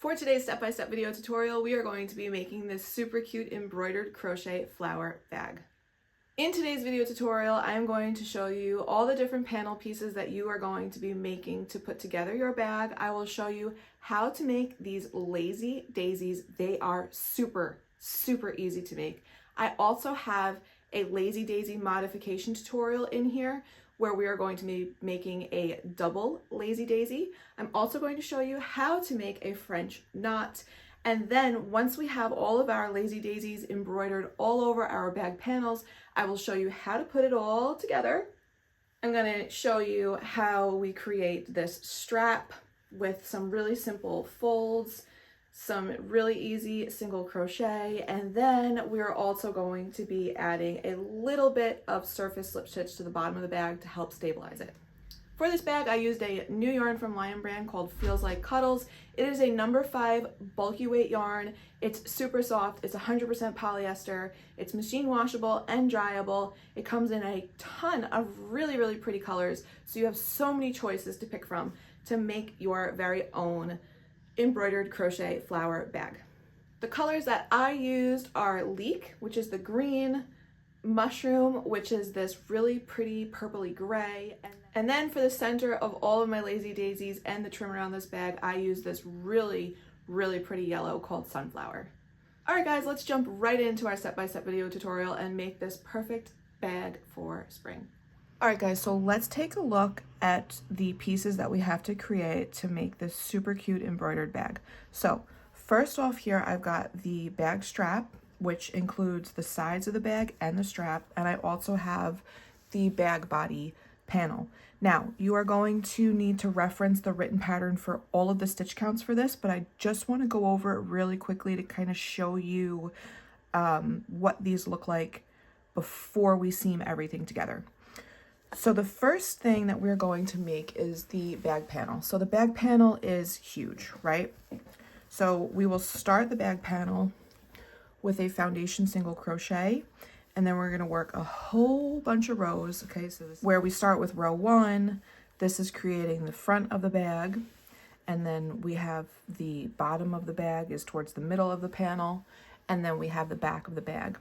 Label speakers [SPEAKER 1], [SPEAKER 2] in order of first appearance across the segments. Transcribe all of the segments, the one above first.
[SPEAKER 1] For today's step-by-step video tutorial, we are going to be making this super cute embroidered crochet flower bag. In today's video tutorial, I am going to show you all the different panel pieces that you are going to be making to put together your bag. I will show you how to make these lazy daisies. They are super easy to make. I also have a lazy daisy modification tutorial in here where we are going to be making a double lazy daisy. I'm also going to show you how to make a French knot. And then once we have all of our lazy daisies embroidered all over our bag panels, I will show you how to put it all together. I'm going to show you how we create this strap with some really simple folds, some really easy single crochet, and then we're also going to be adding a little bit of surface slip stitch to the bottom of the bag to help stabilize it. For this bag, I used a new yarn from Lion Brand called Feels Like Cuddles. It is a number 5 bulky weight yarn. It's super soft. It's 100% polyester. It's machine washable and dryable. It comes in a ton of really pretty colors, so you have so many choices to pick from to make your very own embroidered crochet flower bag. The colors that I used are Leek, which is the green, Mushroom, which is this really pretty purpley gray, and then for the center of all of my lazy daisies and the trim around this bag, I use this really pretty yellow called Sunflower. Alright guys, let's jump right into our step-by-step video tutorial and make this perfect bag for spring. Alright guys, so let's take a look at the pieces that we have to create to make this super cute embroidered bag. So first off here, I've got the bag strap, which includes the sides of the bag and the strap, and I also have the bag body panel. Now, you are going to need to reference the written pattern for all of the stitch counts for this, but I just want to go over it really quickly to kind of show you what these look like before we seam everything together. So the first thing that we're going to make is the bag panel. So the bag panel is huge, right? So we will start the bag panel with a foundation single crochet, and then we're going to work a whole bunch of rows. Okay, so this is where we start with row 1. This is creating the front of the bag, and then we have the bottom of the bag is towards the middle of the panel, and then we have the back of the bag,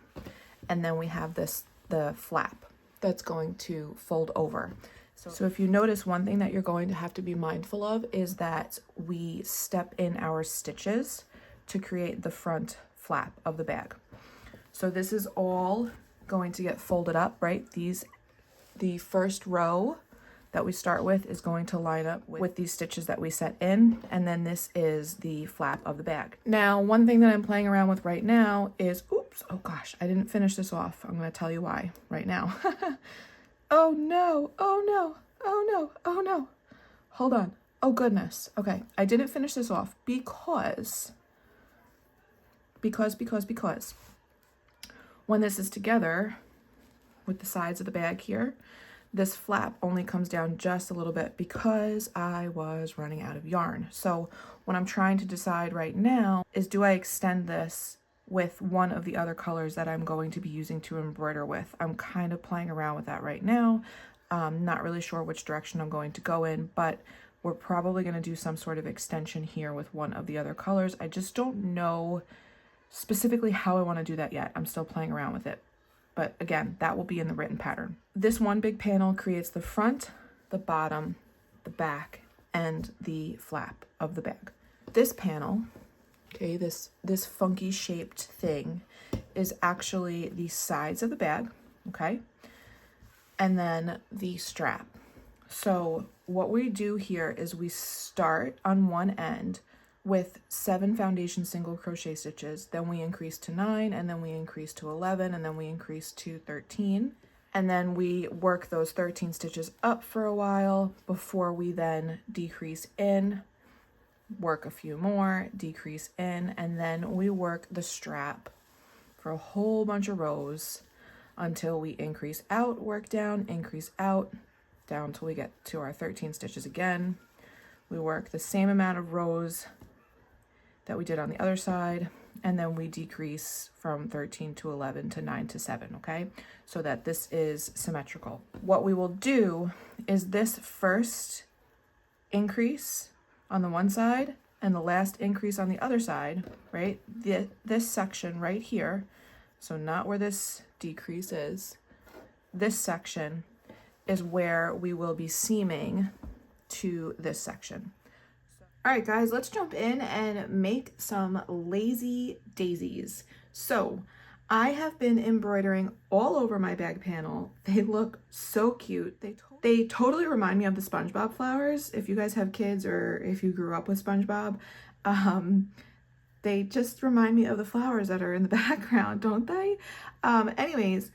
[SPEAKER 1] and then we have the flap that's going to fold over. So if you notice, one thing that you're going to have to be mindful of is that we step in our stitches to create the front flap of the bag. So this is all going to get folded up, right? The first row that we start with is going to line up with these stitches that we set in, and then this is the flap of the bag. Now, one thing that I'm playing around with right now is, oops, oh gosh, I didn't finish this off. I'm going to tell you why right now. Oh no, oh no, oh no, oh no. Hold on. Oh goodness. Okay, I didn't finish this off because when this is together with the sides of the bag here, this flap only comes down just a little bit because I was running out of yarn. So what I'm trying to decide right now is, do I extend this with one of the other colors that I'm going to be using to embroider with? I'm kind of playing around with that right now. Not really sure which direction I'm going to go in, but we're probably going to do some sort of extension here with one of the other colors. I just don't know specifically how I want to do that yet. I'm still playing around with it. But again, that will be in the written pattern. This one big panel creates the front, the bottom, the back, and the flap of the bag. This panel, okay, this funky shaped thing is actually the sides of the bag, okay? And then the strap. So what we do here is we start on one end with 7 foundation single crochet stitches, then we increase to 9, and then we increase to 11, and then we increase to 13, and then we work those 13 stitches up for a while before we then decrease in, work a few more, decrease in, and then we work the strap for a whole bunch of rows until we increase out, work down, increase out, down till we get to our 13 stitches again. We work the same amount of rows that we did on the other side, and then we decrease from 13 to 11 to 9 to 7, okay? So that this is symmetrical. What we will do is this first increase on the one side and the last increase on the other side, right? This section right here, so not where this decrease is, this section is where we will be seaming to this section. All right, guys, let's jump in and make some lazy daisies. So I have been embroidering all over my bag panel. They look so cute. They totally remind me of the SpongeBob flowers. If you guys have kids or if you grew up with SpongeBob, they just remind me of the flowers that are in the background, don't they? Anyways,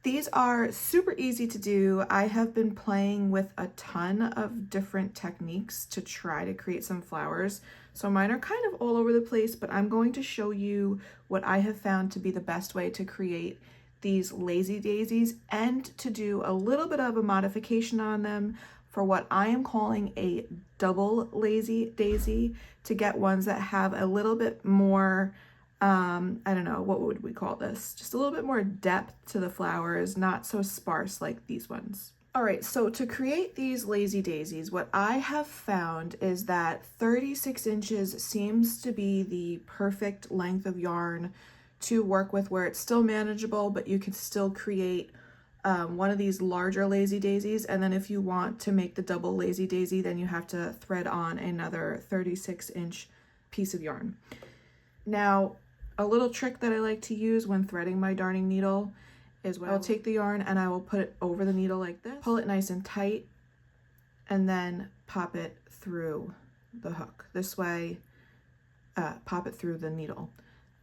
[SPEAKER 1] these are super easy to do. I have been playing with a ton of different techniques to try to create some flowers. So mine are kind of all over the place, but I'm going to show you what I have found to be the best way to create these lazy daisies and to do a little bit of a modification on them for what I am calling a double lazy daisy, to get ones that have a little bit more I don't know, what would we call this? Just a little bit more depth to the flowers, not so sparse like these ones. All right, so to create these lazy daisies, what I have found is that 36 inches seems to be the perfect length of yarn to work with, where it's still manageable, but you can still create one of these larger lazy daisies. And then if you want to make the double lazy daisy, then you have to thread on another 36-inch piece of yarn. Now, a little trick that I like to use when threading my darning needle is when I'll take the yarn and I will put it over the needle like this, pull it nice and tight, and then pop it through the hook. This way, pop it through the needle.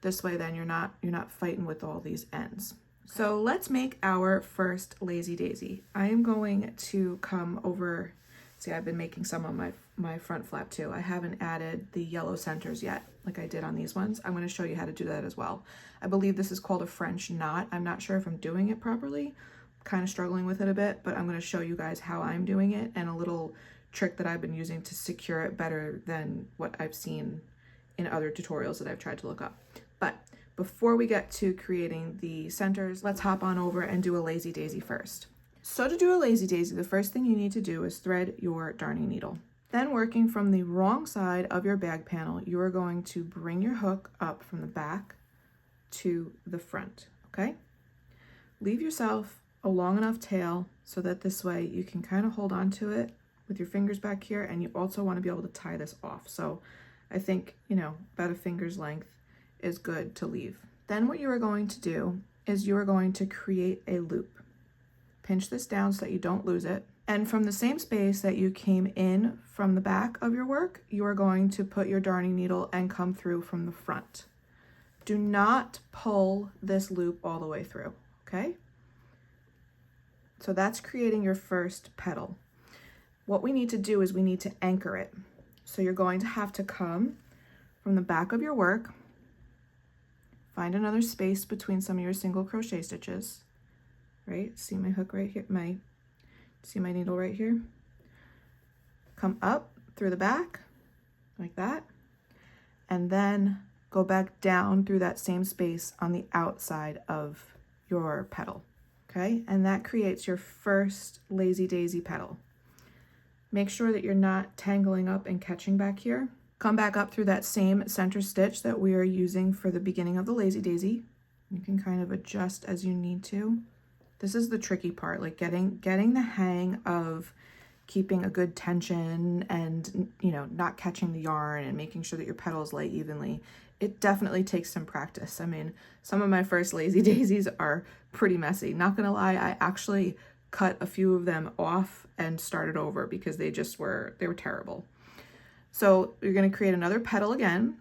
[SPEAKER 1] This way, then you're not fighting with all these ends. So let's make our first lazy daisy. I am going to come over. See, I've been making some on my front flap too. I haven't added the yellow centers yet, like I did on these ones. I'm going to show you how to do that as well. I believe this is called a French knot. I'm not sure if I'm doing it properly. I'm kind of struggling with it a bit, but I'm going to show you guys how I'm doing it and a little trick that I've been using to secure it better than what I've seen in other tutorials that I've tried to look up. But before we get to creating the centers, let's hop on over and do a lazy daisy first. So to do a lazy daisy, the first thing you need to do is thread your darning needle. Then, working from the wrong side of your bag panel, you are going to bring your hook up from the back to the front, okay? Leave yourself a long enough tail so that this way you can kind of hold on to it with your fingers back here, and you also want to be able to tie this off. So I think, about a finger's length is good to leave. Then what you are going to do is you are going to create a loop. Pinch this down so that you don't lose it. And from the same space that you came in from the back of your work, you are going to put your darning needle and come through from the front. Do not pull this loop all the way through, okay? So that's creating your first petal. What we need to do is we need to anchor it. So you're going to have to come from the back of your work, find another space between some of your single crochet stitches, right? See my hook right here, see my needle right here? Come up through the back, like that, and then go back down through that same space on the outside of your petal, okay? And that creates your first lazy daisy petal. Make sure that you're not tangling up and catching back here. Come back up through that same center stitch that we are using for the beginning of the lazy daisy. You can kind of adjust as you need to. This is the tricky part, like getting the hang of keeping a good tension and, not catching the yarn and making sure that your petals lay evenly. It definitely takes some practice. I mean, some of my first lazy daisies are pretty messy. Not gonna lie, I actually cut a few of them off and started over because they were terrible. So you're gonna create another petal again,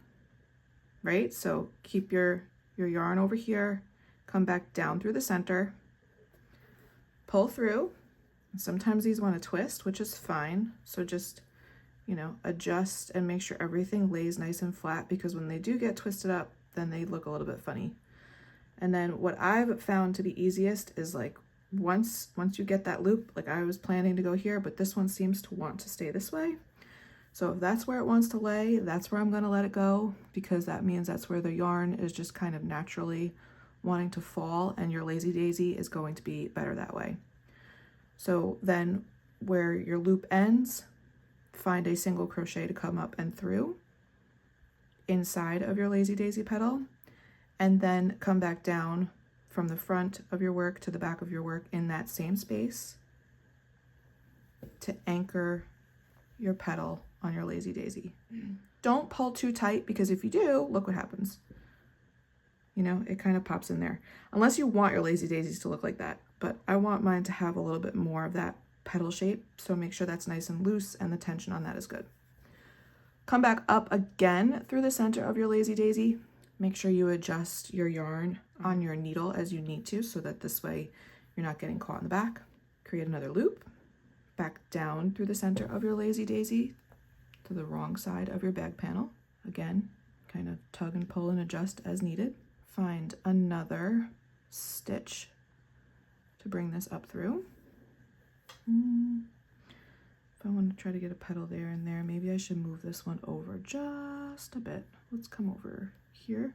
[SPEAKER 1] right? So keep your yarn over here, come back down through the center, pull through. Sometimes these want to twist, which is fine. So just, adjust and make sure everything lays nice and flat, because when they do get twisted up, then they look a little bit funny. And then what I've found to be easiest is like once you get that loop, like I was planning to go here, but this one seems to want to stay this way. So if that's where it wants to lay, that's where I'm going to let it go, because that means that's where the yarn is just kind of naturally wanting to fall, and your lazy daisy is going to be better that way. So then where your loop ends, find a single crochet to come up and through, inside of your Lazy Daisy petal, and then come back down from the front of your work to the back of your work in that same space to anchor your petal on your Lazy Daisy. Don't pull too tight, because if you do, look what happens. You know, it kind of pops in there. Unless you want your Lazy Daisies to look like that, but I want mine to have a little bit more of that petal shape, so make sure that's nice and loose and the tension on that is good. Come back up again through the center of your Lazy Daisy. Make sure you adjust your yarn on your needle as you need to, so that this way you're not getting caught in the back. Create another loop, back down through the center of your Lazy Daisy to the wrong side of your bag panel. Again, kind of tug and pull and adjust as needed. Find another stitch to bring this up through. If I want to try to get a petal there and there, maybe I should move this one over just a bit. Let's come over here.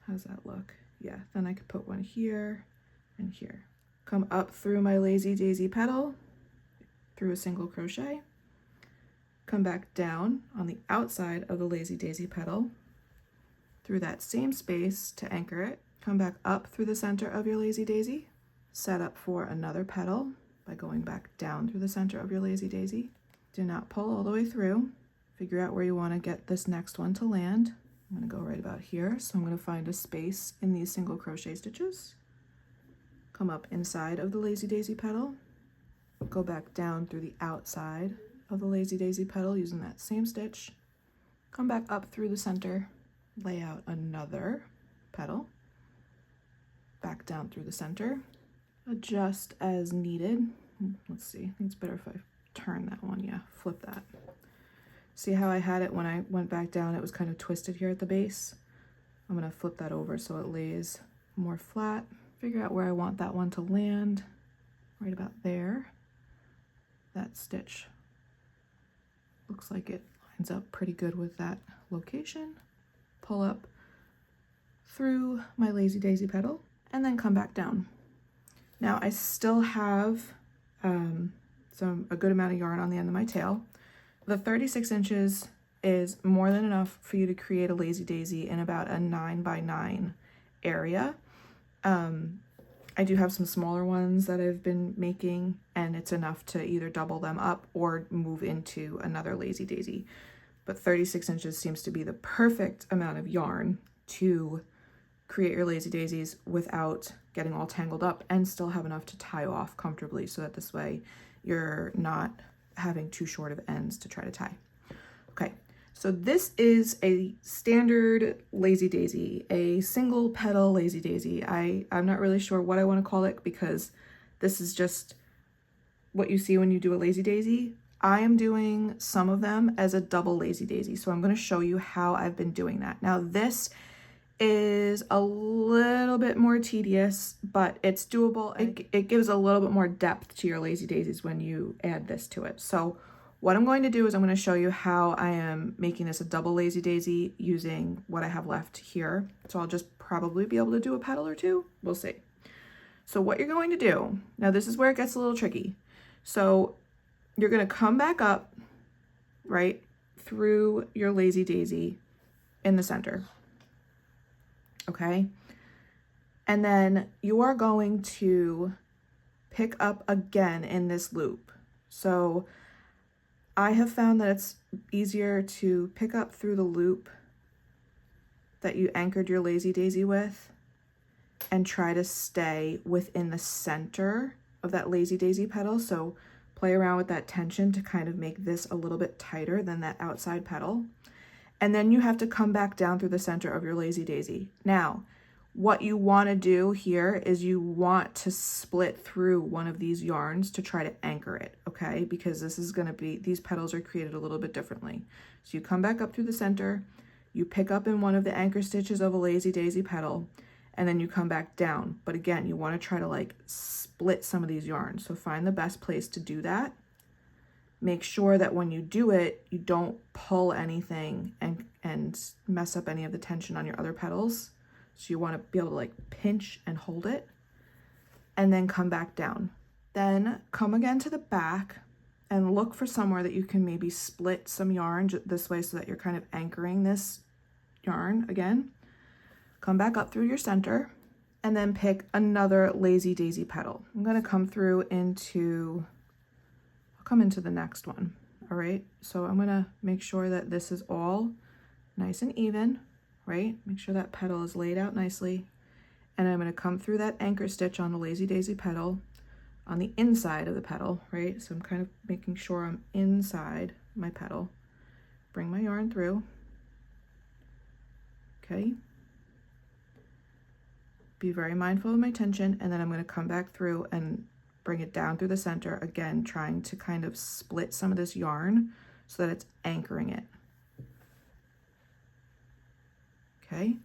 [SPEAKER 1] How's that look? Yeah, then I could put one here and here. Come up through my Lazy Daisy petal, through a single crochet. Come back down on the outside of the Lazy Daisy petal, through that same space to anchor it. Come back up through the center of your Lazy Daisy. Set up for another petal by going back down through the center of your Lazy Daisy. Do not pull all the way through. Figure out where you want to get this next one to land. I'm going to go right about here, so I'm going to find a space in these single crochet stitches. Come up inside of the Lazy Daisy petal. Go back down through the outside of the Lazy Daisy petal using that same stitch. Come back up through the center. Lay out another petal, back down through the center, adjust as needed. Let's see, I think it's better if I turn that one. Yeah, flip that. See how I had it when I went back down, it was kind of twisted here at the base. I'm going to flip that over so it lays more flat. Figure out where I want that one to land, right about there. That stitch looks like it lines up pretty good with that location. Pull up through my Lazy Daisy petal and then come back down. Now I still have a good amount of yarn on the end of my tail. The 36 inches is more than enough for you to create a Lazy Daisy in about a 9 by 9 area. I do have some smaller ones that I've been making, and it's enough to either double them up or move into another Lazy Daisy. But 36 inches seems to be the perfect amount of yarn to create your Lazy Daisies without getting all tangled up, and still have enough to tie off comfortably, so that this way you're not having too short of ends to try to tie. Okay, so this is a standard Lazy Daisy, a single petal Lazy Daisy. I'm not really sure what I want to call it, because this is just what you see when you do a Lazy Daisy. I am doing some of them as a double Lazy Daisy, so I'm going to show you how I've been doing that. Now this is a little bit more tedious, but it's doable. It gives a little bit more depth to your Lazy Daisies when you add this to it. So what I'm going to do is I'm going to show you how I am making this a double Lazy Daisy using what I have left here. So I'll just probably be able to do a petal or two. We'll see. So what you're going to do, now this is where it gets a little tricky. So you're going to come back up, right, through your Lazy Daisy in the center. Okay, and then you are going to pick up again in this loop. So I have found that it's easier to pick up through the loop that you anchored your Lazy Daisy with and try to stay within the center of that Lazy Daisy petal. So play around with that tension to kind of make this a little bit tighter than that outside petal. And then you have to come back down through the center of your Lazy Daisy. Now, what you want to do here is you want to split through one of these yarns to try to anchor it, okay? Because this is going to be, these petals are created a little bit differently. So you come back up through the center, you pick up in one of the anchor stitches of a Lazy Daisy petal, and then you come back down. But again, you want to try to like split some of these yarns. So find the best place to do that. Make sure that when you do it, you don't pull anything and mess up any of the tension on your other petals. So you want to be able to like pinch and hold it, and then come back down. Then come again to the back and look for somewhere that you can maybe split some yarn this way so that you're kind of anchoring this yarn again. Come back up through your center and then pick another lazy daisy petal. I'm going to come through into, I'll come into the next one. All right, so I'm going to make sure that this is all nice and even, right? Make sure that petal is laid out nicely. And I'm going to come through that anchor stitch on the lazy daisy petal on the inside of the petal, right? So I'm kind of making sure I'm inside my petal. Bring my yarn through. Okay. Be very mindful of my tension, and then I'm going to come back through and bring it down through the center, again, trying to kind of split some of this yarn so that it's anchoring it. Okay.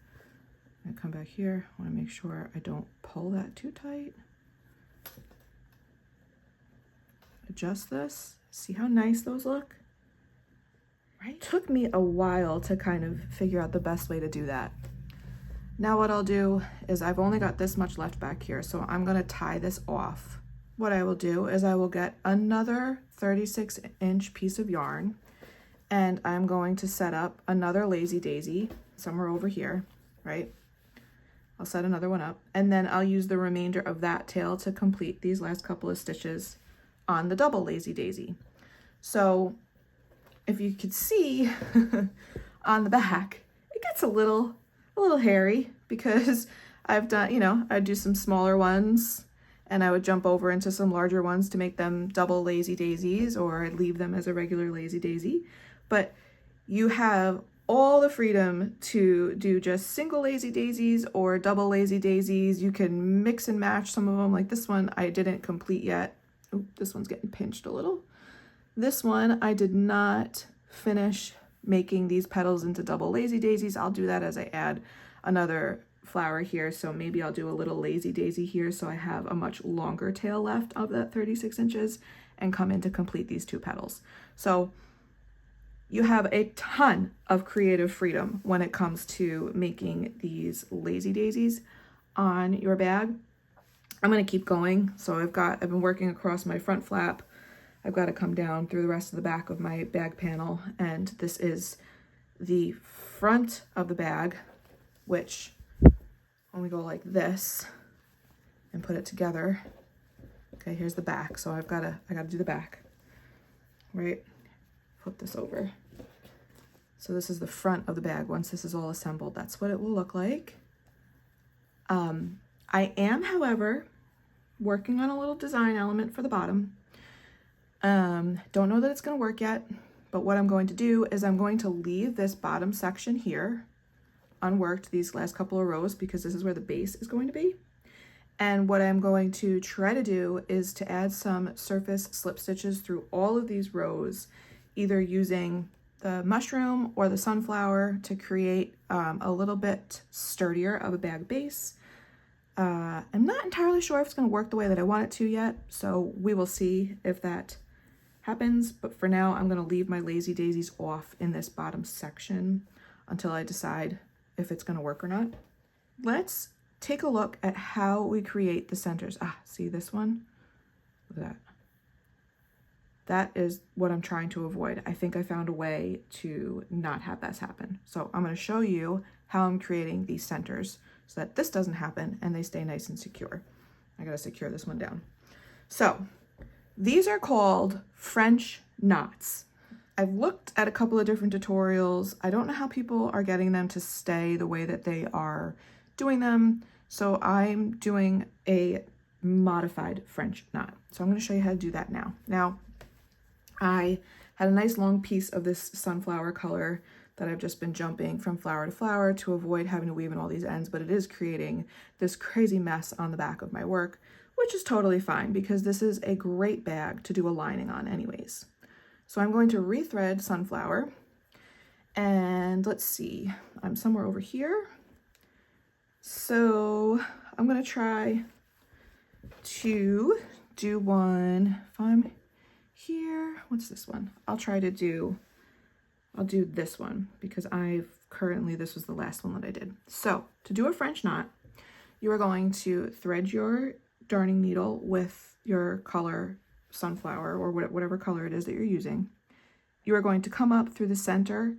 [SPEAKER 1] I'm going to come back here. I want to make sure I don't pull that too tight. Adjust this. See how nice those look? Right? It took me a while to kind of figure out the best way to do that. Now what I'll do is I've only got this much left back here, so I'm going to tie this off. What I will do is I will get another 36-inch piece of yarn, and I'm going to set up another lazy daisy somewhere over here, right? I'll set another one up, and then I'll use the remainder of that tail to complete these last couple of stitches on the double lazy daisy. So if you could see on the back, it gets a little hairy because I've done, you know, I'd do some smaller ones and I would jump over into some larger ones to make them double lazy daisies, or I'd leave them as a regular lazy daisy. But you have all the freedom to do just single lazy daisies or double lazy daisies. You can mix and match some of them, like this one I didn't complete yet. Oh, this one's getting pinched a little. This one I did not finish making these petals into double lazy daisies. I'll do that as I add another flower here. So maybe I'll do a little lazy daisy here so I have a much longer tail left of that 36 inches and come in to complete these two petals. So you have a ton of creative freedom when it comes to making these lazy daisies on your bag. I'm going to keep going. So I've been working across my front flap. I've got to come down through the rest of the back of my bag panel, and this is the front of the bag, which when we go like this and put it together, okay, here's the back. So I got to do the back, right? Flip this over. So this is the front of the bag. Once this is all assembled, that's what it will look like. I am, however, working on a little design element for the bottom. Don't know that it's going to work yet, but what I'm going to do is I'm going to leave this bottom section here unworked, these last couple of rows, because this is where the base is going to be. And what I'm going to try to do is to add some surface slip stitches through all of these rows, either using the mushroom or the sunflower to create a little bit sturdier of a bag base. I'm not entirely sure if it's going to work the way that I want it to yet, so we will see if that happens. But for now, I'm going to leave my lazy daisies off in this bottom section until I decide if it's going to work or not. Let's take a look at how we create the centers. See this one? Look at that. That is what I'm trying to avoid. I think I found a way to not have this happen. So I'm going to show you how I'm creating these centers so that this doesn't happen and they stay nice and secure. I got to secure this one down. So these are called French knots. I've looked at a couple of different tutorials. I don't know how people are getting them to stay the way that they are doing them. So I'm doing a modified French knot. So I'm going to show you how to do that now. Now, I had a nice long piece of this sunflower color that I've just been jumping from flower to flower to avoid having to weave in all these ends, but it is creating this crazy mess on the back of my work, which is totally fine because this is a great bag to do a lining on anyways. So I'm going to rethread sunflower, and let's see, I'm somewhere over here. So I'm going to try to do one, if I'm here, what's this one? I'll do this one because this was the last one that I did. So to do a French knot, you are going to thread your darning needle with your color sunflower or whatever color it is that you're using, you are going to come up through the center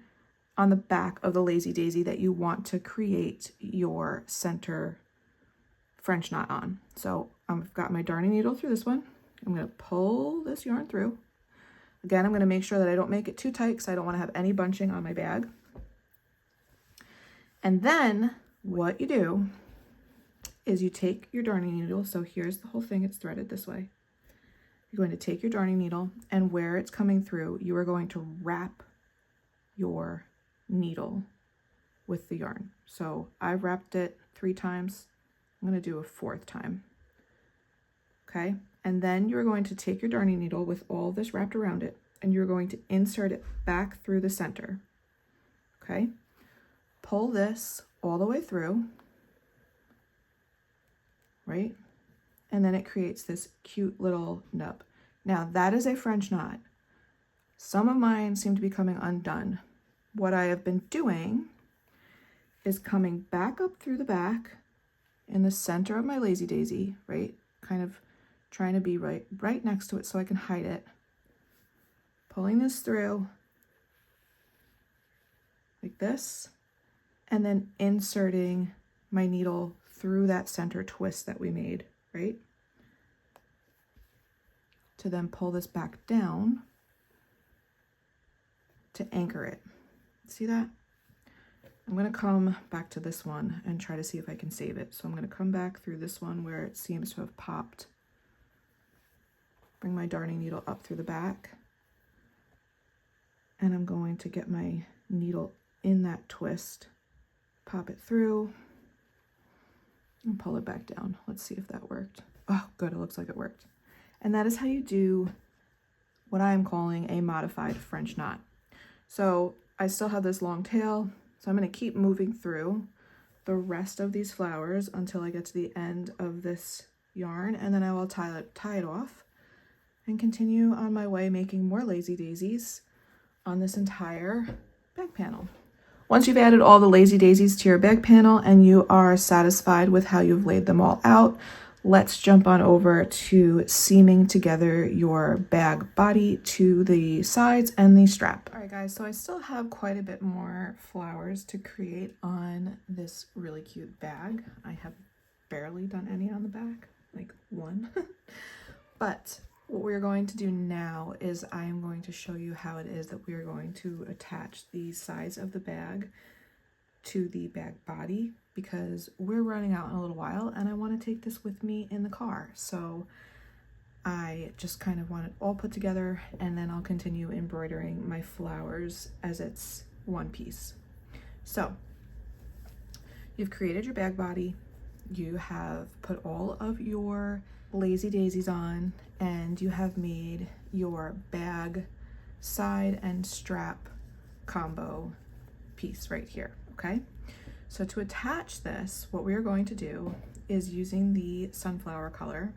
[SPEAKER 1] on the back of the lazy daisy that you want to create your center French knot on. So I've got my darning needle through this one. I'm going to pull this yarn through. Again, I'm going to make sure that I don't make it too tight because I don't want to have any bunching on my bag. And then what you do is you take your darning needle. So here's the whole thing. It's threaded this way. You're going to take your darning needle, and where it's coming through, you are going to wrap your needle with the yarn. So I've wrapped it 3 times. I'm going to do a 4th time. Okay. And then you're going to take your darning needle with all this wrapped around it, and you're going to insert it back through the center. Okay. Pull this all the way through, right? And then it creates this cute little nub. Now that is a French knot. Some of mine seem to be coming undone. What I have been doing is coming back up through the back in the center of my lazy daisy, right? Kind of trying to be right next to it so I can hide it. Pulling this through like this, and then inserting my needle through that center twist that we made, right? To then pull this back down to anchor it. See that? I'm going to come back to this one and try to see if I can save it. So I'm going to come back through this one where it seems to have popped. Bring my darning needle up through the back. And I'm going to get my needle in that twist, pop it through, and pull it back down. Let's see if that worked. Oh, good. It looks like it worked. And that is how you do what I am calling a modified French knot. So I still have this long tail, so I'm going to keep moving through the rest of these flowers until I get to the end of this yarn, and then I will tie it off and continue on my way making more lazy daisies on this entire bag panel. Once you've added all the lazy daisies to your bag panel and you are satisfied with how you've laid them all out, let's jump on over to seaming together your bag body to the sides and the strap. All right guys, so I still have quite a bit more flowers to create on this really cute bag. I have barely done any on the back, like 1. But what we're going to do now is I am going to show you how it is that we are going to attach the sides of the bag to the bag body, because we're running out in a little while and I want to take this with me in the car. So I just kind of want it all put together, and then I'll continue embroidering my flowers as it's one piece. So you've created your bag body, you have put all of your lazy daisies on, and you have made your bag side and strap combo piece right here. Okay, so to attach this, what we are going to do is, using the sunflower color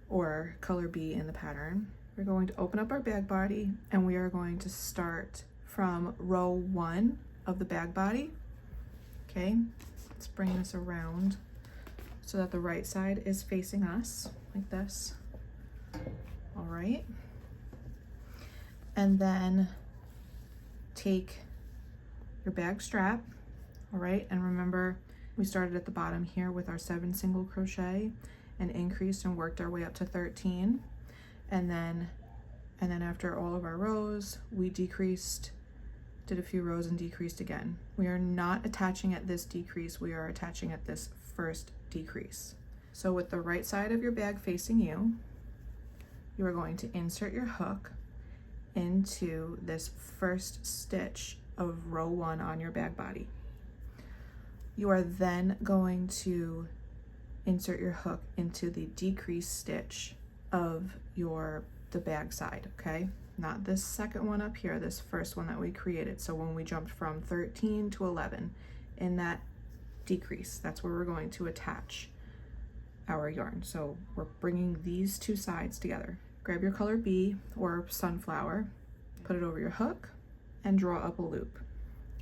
[SPEAKER 1] or color B in the pattern, we're going to open up our bag body, and we are going to start from row 1 of the bag body. Okay, let's bring this around so that the right side is facing us like this. All right, and then take your bag strap. All right, and remember we started at the bottom here with our 7 single crochet and increased and worked our way up to 13, and then after all of our rows we decreased, did a few rows and decreased again. We are not attaching at this decrease, we are attaching at this first decrease. So with the right side of your bag facing you, you are going to insert your hook into this first stitch of row 1 on your bag body. You are then going to insert your hook into the decrease stitch of the bag side, okay? Not this second one up here, this first one that we created. So when we jumped from 13 to 11, in that decrease, that's where we're going to attach our yarn. So we're bringing these 2 sides together. Grab your color B or sunflower, put it over your hook, and draw up a loop.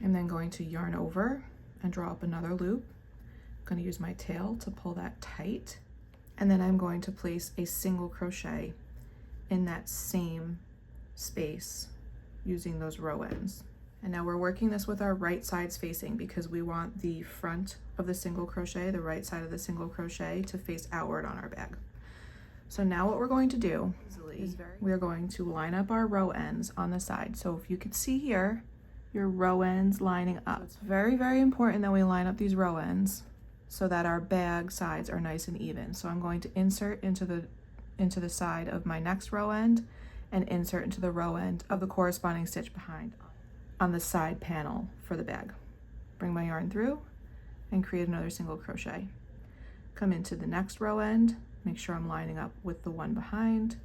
[SPEAKER 1] I'm then going to yarn over and draw up another loop. I'm going to use my tail to pull that tight, and then I'm going to place a single crochet in that same space using those row ends. And now we're working this with our right sides facing because we want the front of the single crochet, the right side of the single crochet, to face outward on our bag. So now what we're going to do is we're going to line up our row ends on the side. So if you could see here, your row ends lining up. So it's very, very important that we line up these row ends so that our bag sides are nice and even. So I'm going to insert into the side of my next row end and insert into the row end of the corresponding stitch behind on the side panel for the bag. Bring my yarn through and create another single crochet. Come into the next row end, make sure I'm lining up with the one behind,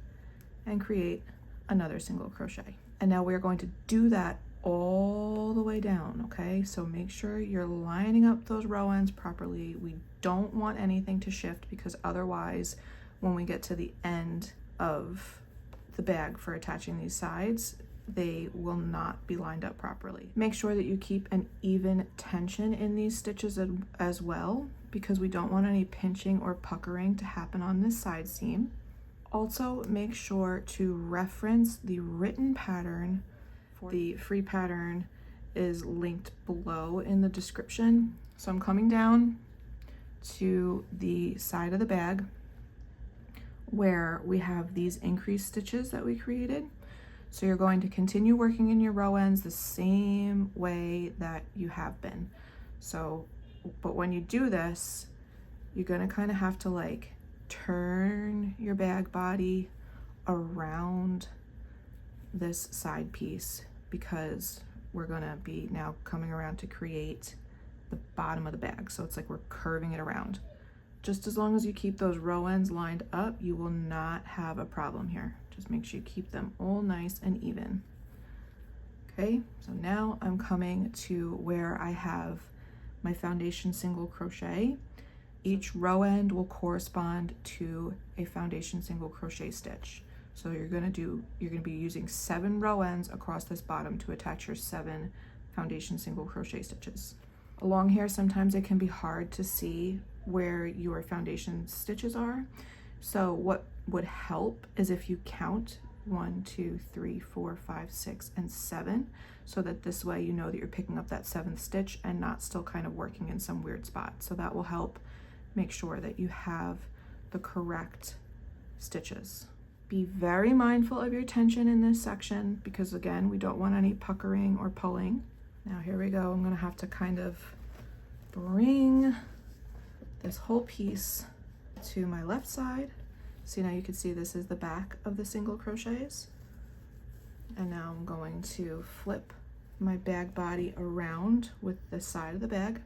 [SPEAKER 1] and create another single crochet. And now we're going to do that all the way down, okay? So make sure you're lining up those row ends properly. We don't want anything to shift because otherwise when we get to the end of the bag for attaching these sides, they will not be lined up properly. Make sure that you keep an even tension in these stitches as well, because we don't want any pinching or puckering to happen on this side seam. Also, make sure to reference the written pattern. The free pattern is linked below in the description. So I'm coming down to the side of the bag where we have these increased stitches that we created. So you're going to continue working in your row ends the same way that you have been. So, but when you do this, you're gonna kind of have to like turn your bag body around this side piece because we're gonna be now coming around to create the bottom of the bag. So it's like we're curving it around. Just as long as you keep those row ends lined up, you will not have a problem here. Just make sure you keep them all nice and even. Okay, so now I'm coming to where I have my foundation single crochet. Each row end will correspond to a foundation single crochet stitch. So you're gonna be using 7 row ends across this bottom to attach your 7 foundation single crochet stitches. Along here, sometimes it can be hard to see where your foundation stitches are. So what would help is if you count 1, 2, 3, 4, 5, 6, and 7, so that this way you know that you're picking up that 7th stitch and not still kind of working in some weird spot. So that will help make sure that you have the correct stitches. Be very mindful of your tension in this section because again, we don't want any puckering or pulling. Now here we go. I'm gonna have to kind of bring this whole piece to my left side. So now you can see this is the back of the single crochets. And now I'm going to flip my bag body around with the side of the bag.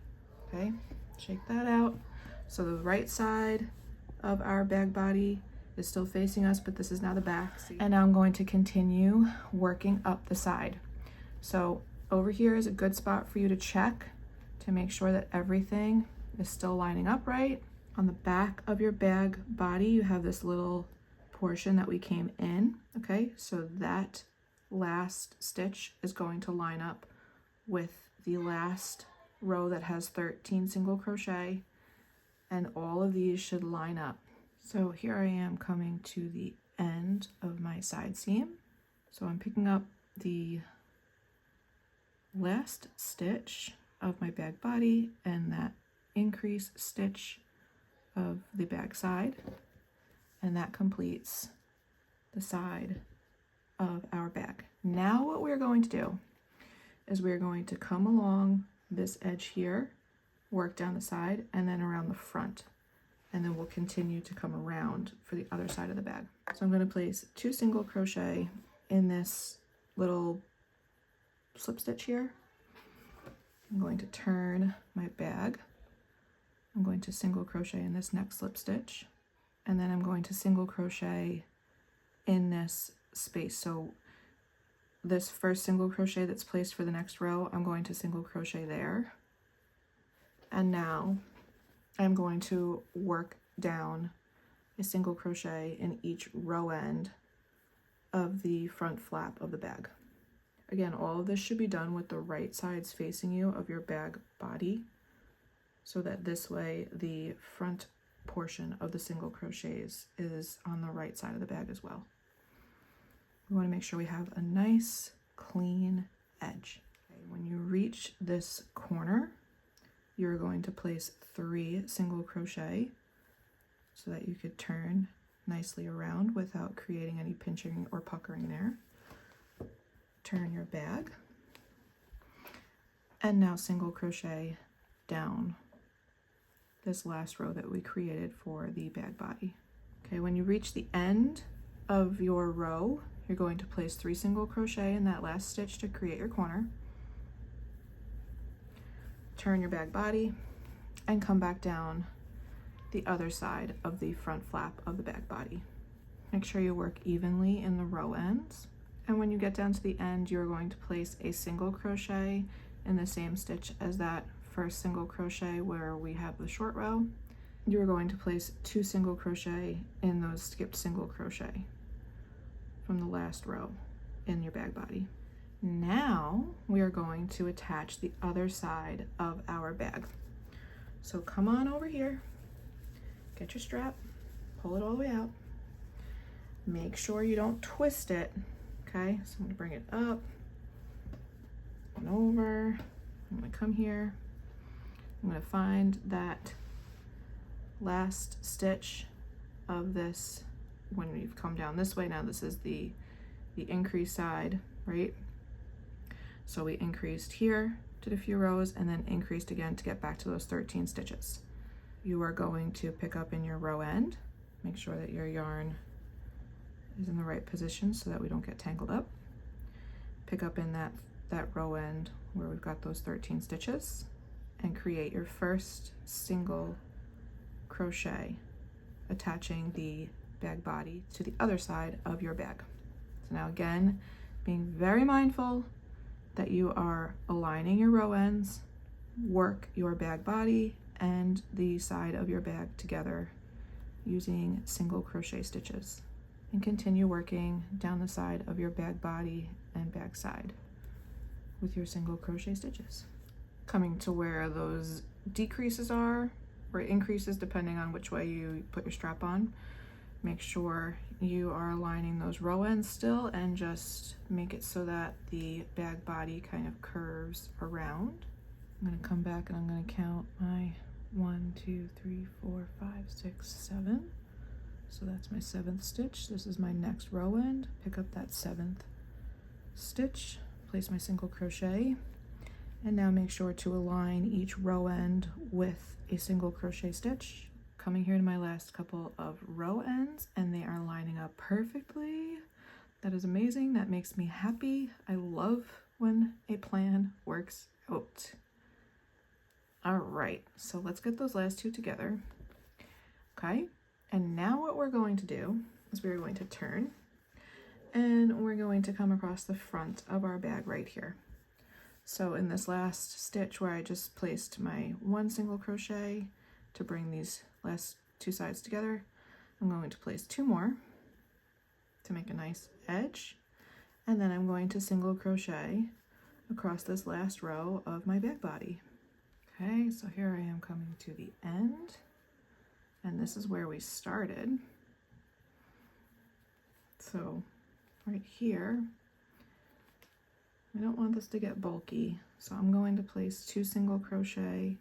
[SPEAKER 1] Okay, shake that out. So the right side of our bag body is still facing us, but this is now the back. And now I'm going to continue working up the side. So over here is a good spot for you to check to make sure that everything is still lining up right. On the back of your bag body, you have this little portion that we came in, okay? So that last stitch is going to line up with the last row that has 13 single crochet, and all of these should line up. So here I am coming to the end of my side seam. So I'm picking up the last stitch of my bag body and that increase stitch of the bag side, and that completes the side of our bag. Now what we're going to do is we're going to come along this edge here, work down the side, and then around the front, and then we'll continue to come around for the other side of the bag. So I'm going to place 2 single crochet in this little slip stitch here. I'm going to turn my bag. I'm going to single crochet in this next slip stitch, and then I'm going to single crochet in this space. So this first single crochet that's placed for the next row, I'm going to single crochet there. And now I'm going to work down a single crochet in each row end of the front flap of the bag. Again, all of this should be done with the right sides facing you of your bag body, so that this way the front portion of the single crochets is on the right side of the bag as well. We want to make sure we have a nice clean edge. Okay, when you reach this corner, you're going to place 3 single crochet so that you could turn nicely around without creating any pinching or puckering there. Turn your bag, and now single crochet down this last row that we created for the bag body. Okay, when you reach the end of your row, you're going to place 3 single crochet in that last stitch to create your corner. Turn your bag body and come back down the other side of the front flap of the bag body. Make sure you work evenly in the row ends. And when you get down to the end, you're going to place a single crochet in the same stitch as that first single crochet where we have the short row. You're going to place 2 single crochet in those skipped single crochet from the last row in your bag body. Now we are going to attach the other side of our bag. So come on over here, get your strap, pull it all the way out. Make sure you don't twist it, okay? So I'm gonna bring it up and over. I'm gonna come here. I'm gonna find that last stitch of this when we've come down this way. Now this is the increase side, right? So we increased here, did a few rows, and then increased again to get back to those 13 stitches. You are going to pick up in your row end. Make sure that your yarn is in the right position so that we don't get tangled up. Pick up in that row end where we've got those 13 stitches and create your first single crochet, attaching the bag body to the other side of your bag. So now again, being very mindful that you are aligning your row ends, work your bag body and the side of your bag together using single crochet stitches, and continue working down the side of your bag body and bag side with your single crochet stitches. Coming to where those decreases are, or increases depending on which way you put your strap on, make sure you are aligning those row ends still and just make it so that the bag body kind of curves around. I'm going to come back and I'm going to count my 1, 2, 3, 4, 5, 6, 7. So that's my 7th stitch. This is my next row end. Pick up that 7th stitch, place my single crochet, and now make sure to align each row end with a single crochet stitch. Coming here to my last couple of row ends, and they are lining up perfectly. That is amazing. That makes me happy. I love when a plan works out. All right, so let's get those last 2 together. Okay, and now what we're going to do is we're going to turn, and we're going to come across the front of our bag right here. So in this last stitch where I just placed my 1 single crochet to bring these last 2 sides together, I'm going to place 2 more to make a nice edge, and then I'm going to single crochet across this last row of my bag body. Okay, so here I am coming to the end, and this is where we started. So right here, I don't want this to get bulky, so I'm going to place 2 single crochet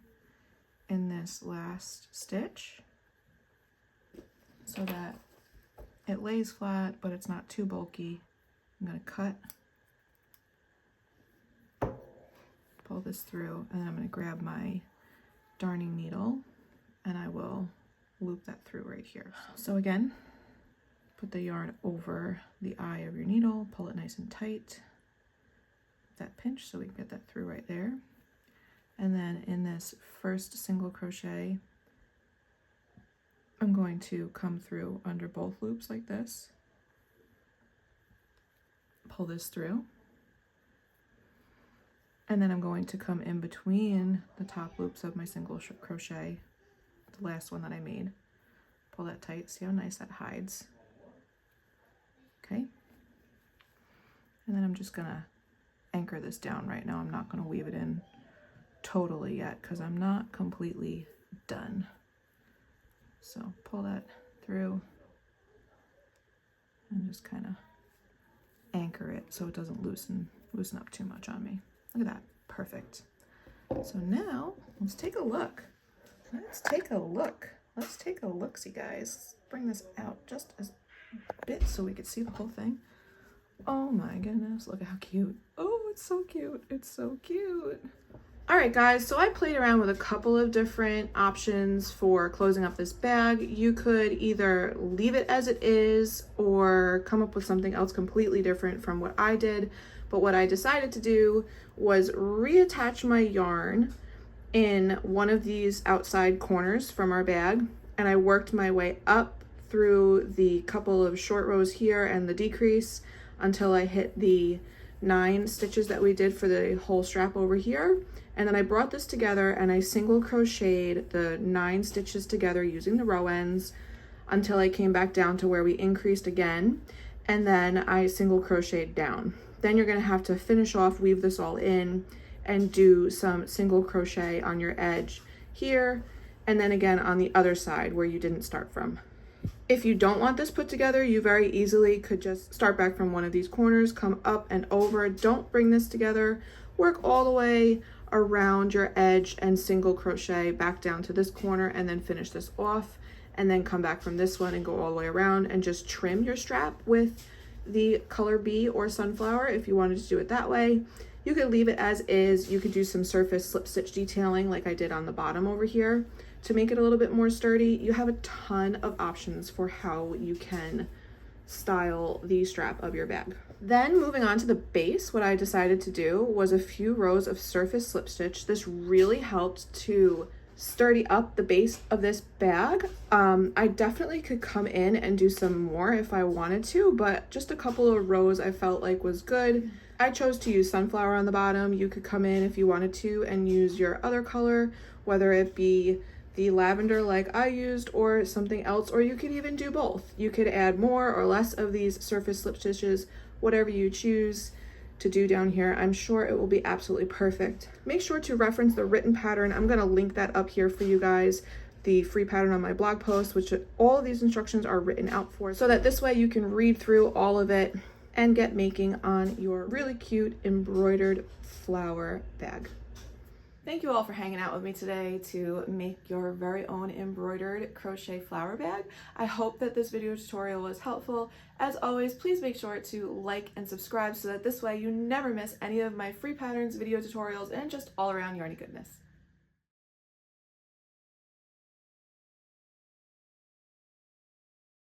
[SPEAKER 1] in this last stitch so that it lays flat but it's not too bulky. I'm going to cut, pull this through, and then I'm going to grab my darning needle and I will loop that through right here. So again, put the yarn over the eye of your needle, pull it nice and tight, that pinch so we can get that through right there. And then in this first single crochet, I'm going to come through under both loops like this, pull this through, and then I'm going to come in between the top loops of my single crochet, the last one that I made, pull that tight, see how nice that hides. Okay, and then I'm just gonna anchor this down right now. I'm not gonna weave it in totally yet because I'm not completely done. So pull that through and just kind of anchor it so it doesn't loosen up too much on me. Look at that, perfect. So now let's take a look. Let's take a look-see, guys. Let's bring this out just a bit so we could see the whole thing. Oh my goodness, look at how cute. Oh, it's so cute. It's so cute. All right, guys, so I played around with a couple of different options for closing up this bag. You could either leave it as it is or come up with something else completely different from what I did. But what I decided to do was reattach my yarn in one of these outside corners from our bag, and I worked my way up through the couple of short rows here and the decrease until I hit the 9 stitches that we did for the whole strap over here. And then I brought this together and I single crocheted the 9 stitches together using the row ends until I came back down to where we increased again, and then I single crocheted down. Then you're going to have to finish off, weave this all in, and do some single crochet on your edge here, and then again on the other side where you didn't start from. If you don't want this put together, you very easily could just start back from one of these corners, come up and over. Don't bring this together. Work all the way around your edge and single crochet back down to this corner, and then finish this off, and then come back from this one and go all the way around and just trim your strap with the color B or sunflower if you wanted to do it that way. You could leave it as is. You could do some surface slip stitch detailing like I did on the bottom over here to make it a little bit more sturdy. You have a ton of options for how you can style the strap of your bag. Then moving on to the base, what I decided to do was a few rows of surface slip stitch. This really helped to sturdy up the base of this bag. I definitely could come in and do some more if I wanted to, but just a couple of rows I felt like was good. I chose to use sunflower on the bottom. You could come in if you wanted to and use your other color, whether it be the lavender like I used or something else, or you could even do both. You could add more or less of these surface slip stitches, whatever you choose to do down here. I'm sure it will be absolutely perfect. Make sure to reference the written pattern. I'm going to link that up here for you guys, the free pattern on my blog post, which all of these instructions are written out for, so that this way you can read through all of it and get making on your really cute embroidered flower bag. Thank you all for hanging out with me today to make your very own embroidered crochet flower bag. I hope that this video tutorial was helpful. As always, please make sure to like and subscribe so that this way you never miss any of my free patterns, video tutorials, and just all around yarny goodness.